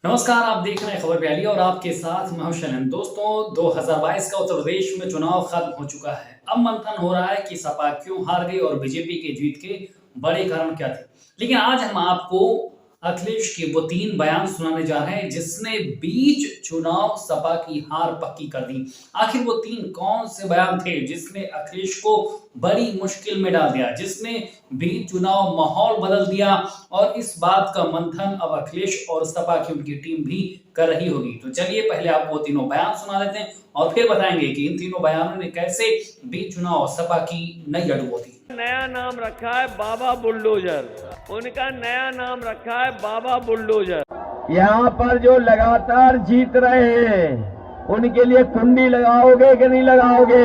नमस्कार, आप देख रहे हैं खबर प्याली और आपके साथ मैं हूं शलन। दोस्तों, 2022 का उत्तर प्रदेश में चुनाव खत्म हो चुका है। अब मंथन हो रहा है कि सपा क्यों हार गई और बीजेपी के जीत के बड़े कारण क्या थे। लेकिन आज हम आपको अखिलेश के वो 3 बयान सुनाने जा रहे हैं जिसने बीच चुनाव सपा की हार पक्की कर दी। आखिर वो 3 कौन से बयान थे जिसने अखिलेश को बड़ी मुश्किल में डाल दिया, जिसने बीच चुनाव माहौल बदल दिया। और इस बात का मंथन अब अखिलेश और सपा की उनकी टीम भी कर रही होगी। तो चलिए पहले आपको तीनों बयान सुना देते हैं और फिर बताएंगे कि इन तीनों बयानों ने कैसे बीच चुनाव सपा की नई अडुओ दी। नया नाम रखा है बाबा बुलडोजर, उनका नया नाम रखा है बाबा बुलडोजर। यहाँ पर जो लगातार जीत रहे हैं उनके लिए कुंडी लगाओगे कि नहीं लगाओगे?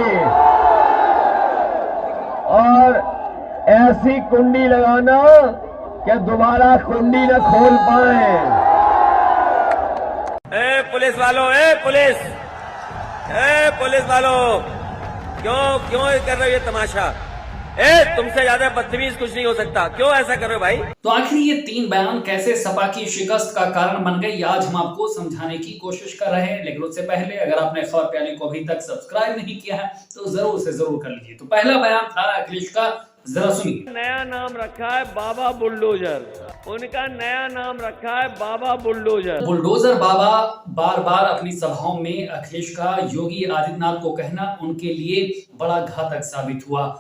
और ऐसी कुंडी लगाना कि दोबारा कुंडी न खोल पाए। ए पुलिस वालों, ए पुलिस वालों, क्यों कर रहे हो ये तमाशा? तुमसे ज्यादा बदतमीज कुछ नहीं हो सकता, क्यों ऐसा कर रहे हो भाई? तो आखिर ये 3 बयान कैसे सपा की शिकस्त का कारण बन गए, आज हम आपको समझाने की कोशिश कर रहे हैं। लेकिन उससे पहले अगर आपने खबर प्याली को अभी तक सब्सक्राइब नहीं किया है तो जरूर से जरूर कर लीजिए। तो पहला बयान था अखिलेश का, जरा सुनिए। नया नाम रखा है बाबा बुलडोजर, उनका नया नाम रखा है बाबा बुलडोजर। बुलडोजर बाबा बार बार अपनी सभाओं में अखिलेश का योगी आदित्यनाथ को कहना उनके लिए बड़ा घातक साबित हुआ।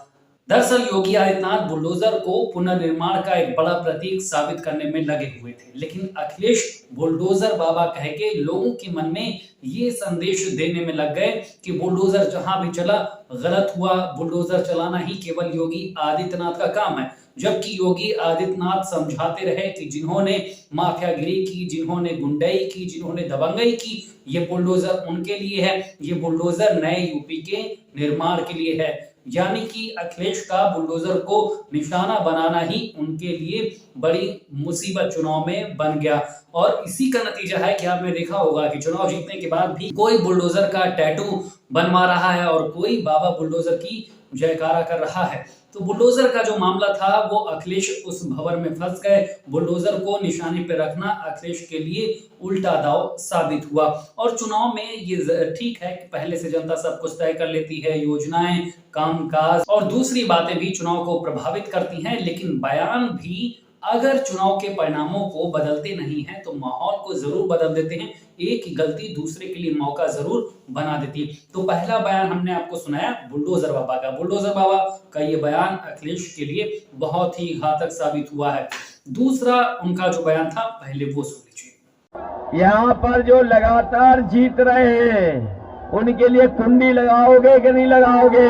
दरअसल योगी आदित्यनाथ बुलडोजर को पुनर्निर्माण का एक बड़ा प्रतीक साबित करने में लगे हुए थे, लेकिन अखिलेश बुलडोजर बाबा कह के लोगों के मन में ये संदेश देने में लग गए कि बुलडोजर जहां भी चला गलत हुआ, बुलडोजर चलाना ही केवल योगी आदित्यनाथ का काम है। जबकि योगी आदित्यनाथ समझाते रहे कि जिन्होंने माफियागिरी की, जिन्होंने गुंडई की, जिन्होंने दबंगई की, ये बुलडोजर उनके लिए है, ये बुलडोजर नए यूपी के निर्माण के लिए है। यानी कि अखिलेश का बुलडोजर को निशाना बनाना ही उनके लिए बड़ी मुसीबत चुनाव में बन गया। और इसी का नतीजा है कि आपने देखा होगा कि चुनाव जीतने के बाद भी कोई बुलडोजर का टैटू बनवा रहा है और कोई बाबा बुलडोजर की जयकारा कर रहा है। तो बुलडोजर का जो मामला था वो अखिलेश उस भंवर में फंस गए। बुलडोजर को निशाने पे रखना अखिलेश के लिए उल्टा दाव साबित हुआ। और चुनाव में ये ठीक है कि पहले से जनता सब कुछ तय कर लेती है, योजनाएं, कामकाज और दूसरी बातें भी चुनाव को प्रभावित करती हैं, लेकिन बयान भी अगर चुनाव के परिणामों को बदलते नहीं हैं तो माहौल को जरूर बदल देते हैं। एक ही गलती दूसरे के लिए मौका जरूर बना देती है। तो पहला बयान हमने आपको सुनाया बुलडोजर बाबा का। बुलडोजर बाबा का ये बयान अखिलेश के लिए बहुत ही घातक साबित हुआ है। दूसरा उनका जो बयान था पहले वो सुन लीजिए। यहाँ पर जो लगातार जीत रहे हैं उनके लिए कुंडी लगाओगे कि नहीं लगाओगे?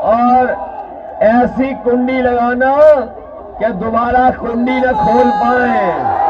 और ऐसी कुंडी लगाना कि दोबारा कुंडी न खोल पाए।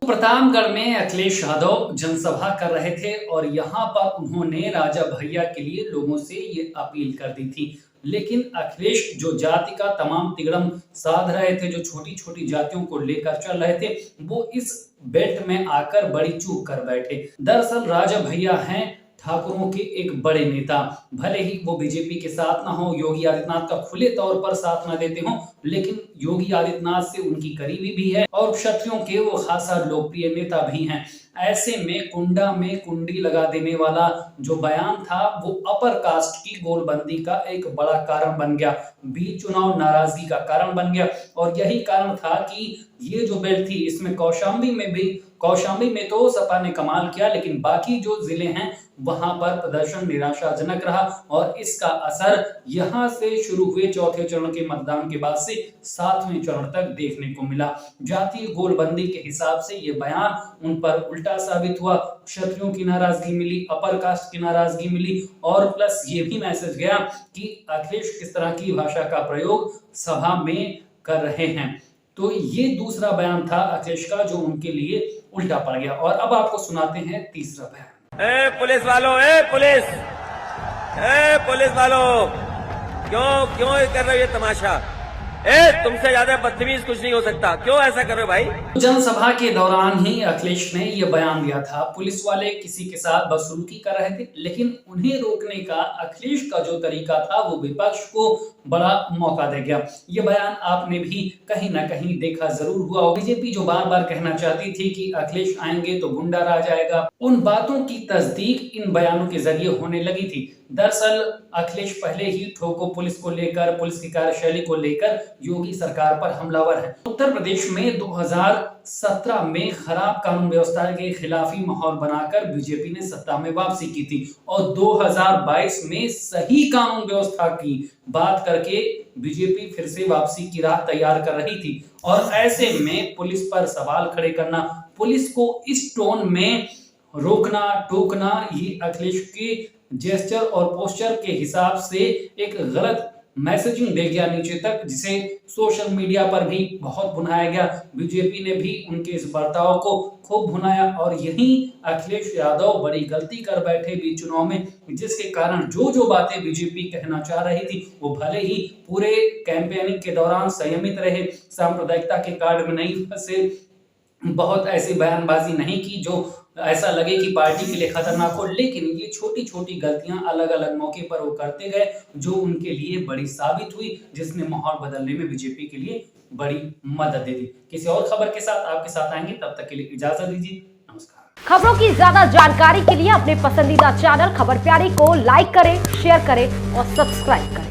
प्रतापगढ़ में अखिलेश यादव जनसभा कर रहे थे और यहाँ पर उन्होंने राजा भैया के लिए लोगों से ये अपील कर दी थी। लेकिन अखिलेश जो जाति का तमाम तिगड़म साध रहे थे, जो छोटी छोटी जातियों को लेकर चल रहे थे, वो इस बेल्ट में आकर बड़ी चूक कर बैठे। दरअसल राजा भैया हैं ठाकुरों के एक बड़े नेता। भले ही वो बीजेपी के साथ ना हो, योगी आदित्यनाथ का खुले तौर पर साथ ना देते हो, लेकिन योगी आदित्यनाथ से उनकी करीबी भी है और क्षत्रियों के वो खासा लोकप्रिय नेता भी हैं। ऐसे में कुंडा में कुंडी लगा देने वाला जो बयान था वो अपर कास्ट की गोलबंदी का एक बड़ा कारण बन गया, बीच चुनाव नाराजगी का कारण बन गया। और यही कारण था कि ये जो बेल्ट थी इसमें कौशाम्बी में तो सपा ने कमाल किया, लेकिन बाकी जो जिले हैं वहां पर प्रदर्शन निराशाजनक रहा। और इसका असर यहां से शुरू हुए चौथे चरण के मतदान के बाद से 7वें चरण तक देखने को मिला। जातीय गोलबंदी के हिसाब से ये बयान उन पर उल्टा साबित हुआ। क्षत्रियों की नाराजगी मिली, अपर कास्ट की नाराजगी मिली और प्लस ये भी मैसेज गया कि अखिलेश किस तरह की भाषा का प्रयोग सभा में कर रहे हैं। तो ये दूसरा बयान था अखिलेश का जो उनके लिए उल्टा पड़ गया। और अब आपको सुनाते हैं तीसरा बयान। पुलिस वालों, पुलिस वालों, क्यों कर रहे हो ये तमाशा? तुमसे ज्यादा बदतमीज कुछ नहीं हो सकता, क्यों ऐसा कर रहे हो भाई? जनसभा के दौरान ही अखिलेश ने यह बयान दिया था। पुलिस वाले किसी के साथ बदसलूकी कर रहे थे, लेकिन उन्हें रोकने का अखिलेश का जो तरीका था वो विपक्ष को बड़ा मौका दे गया। ये बयान आपने भी कहीं ना कहीं देखा जरूर हुआ। बीजेपी जो बार बार कहना चाहती थी कि अखिलेश आएंगे तो गुंडा राज आएगा, उन बातों की तस्दीक इन बयानों के जरिए होने लगी थी। दरअसल अखिलेश पहले ही ठोको पुलिस को लेकर, पुलिस की कार्यशैली को लेकर योगी सरकार पर हमलावर है। उत्तर प्रदेश में 2017 में खराब कानून व्यवस्था के खिलाफी माहौल बनाकर बीजेपी ने सत्ता में वापसी की थी और 2022 में सही कानून व्यवस्था की बात करके बीजेपी फिर से वापसी की राह तैयार कर रही थी। और ऐसे में पुलिस पर सवाल खड़े करना, पुलिस को इस टोन में रोकना टोकना, ये अखिलेश के जेस्चर और पोस्चर के हिसाब से एक गलत मैसेजिंग दे गया नीचे तक, जिसे सोशल मीडिया पर भी बहुत भुनाया गया। बीजेपी ने भी उनके इस बर्ताव को खूब भुनाया और यही अखिलेश यादव बड़ी गलती कर बैठे बीच चुनाव में, जिसके कारण जो बातें बीजेपी कहना चाह रही थी वो भले ही पूरे कैंपेनिंग के दौरान संयमित रहे, सांप्रदायिकता के कार्ड में नहीं फंसे, बहुत ऐसी बयानबाजी नहीं की जो ऐसा लगे कि पार्टी के लिए खतरनाक हो, लेकिन ये छोटी छोटी गलतियां अलग अलग मौके पर वो करते गए जो उनके लिए बड़ी साबित हुई, जिसने माहौल बदलने में बीजेपी के लिए बड़ी मदद दे दी। किसी और खबर के साथ आपके साथ आएंगे, तब तक के लिए इजाजत दीजिए, नमस्कार। खबरों की ज्यादा जानकारी के लिए अपने पसंदीदा चैनल खबर प्यारी को लाइक करें, शेयर करें और सब्सक्राइब करें।